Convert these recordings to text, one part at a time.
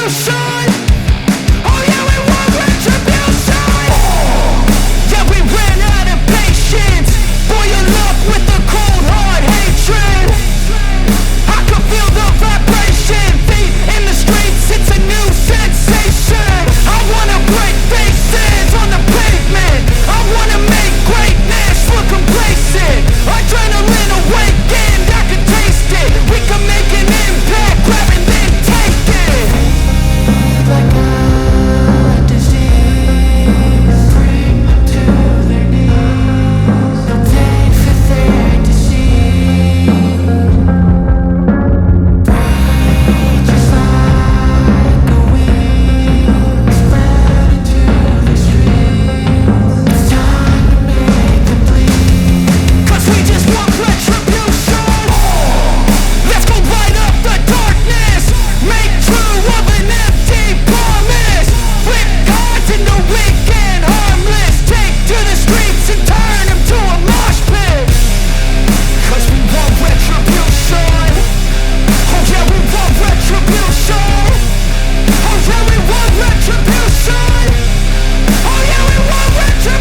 retribution. Oh yeah, we want retribution. Yeah, we ran out of patience. Boil up with the cold hard hatred. I can feel the vibration. Feet in the streets, it's a new sensation. I wanna break faces on the pavement. I wanna make greatness look complacent. Adrenaline awakened, I can taste it. We can make an impact, grab and then take it. Like a disease, bring them to their knees. They'll take for their disease. Breathe just like a wing, spread into the streets. It's time to make them bleed. 'Cause we just want retribution. Let's go light up the darkness. Make true of an empty promise. Flip gods into weak and harmless. Take to the streets and turn them to a mosh pit. 'Cause we want retribution. Oh yeah, we want retribution. Oh yeah, we want retribution. Oh yeah, we want retribution.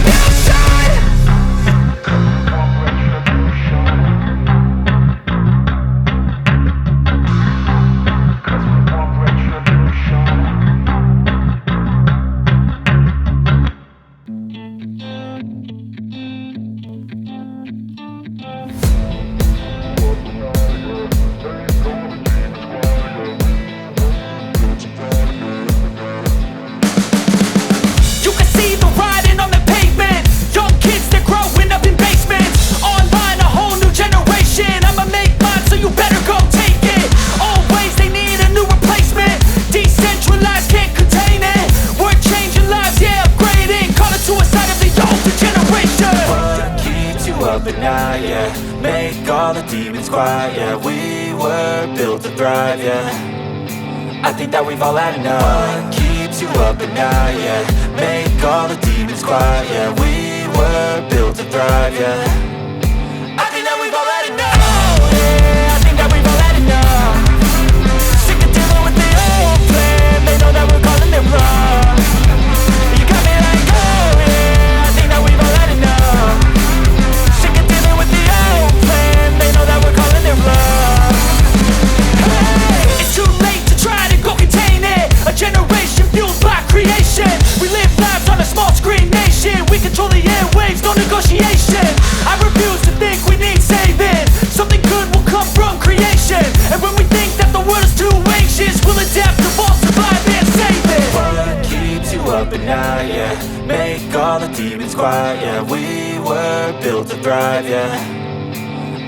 You can see the writing on the pavement. Young kids, they're growing up in basements. Online, a whole new generation. I'ma make mine, so you better go take it. Always, they need a new replacement. Decentralized, can't contain it. We're changing lives, yeah, upgrading. Call it suicide of the older generation. What keeps you up at night, yeah? Make all the demons quiet, yeah. We were built to thrive, yeah. I think that we've all had enough. What keeps you up at night, yeah? Make all the demons quiet, yeah. We were built to thrive, yeah. I think that we've all had enough. Oh yeah, I think that we've all had enough. Sick of dealing with the old plan. They know that we're calling it wrong. You got me like, oh yeah, I think that we've all had enough. Sick of dealing with the old plan. They know that we're calling it wrong. Hey, it's too late to try to go contain it. A generation fueled by creation. We live lives on a small screen nation. We control the airwaves, no negotiation. I refuse to think we need saving. Something good will come from creation. And when we think that the world is too anxious, we'll adapt, evolve, survive, and save it. What keeps you up at night, yeah? Make all the demons quiet, yeah. We were built to thrive, yeah.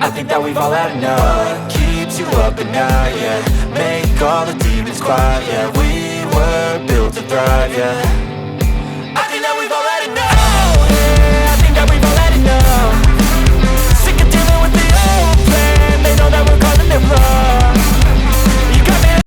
I think that we've all had enough. What keeps you up at night, yeah? Make all the demons quiet, yeah. We were built to thrive, yeah.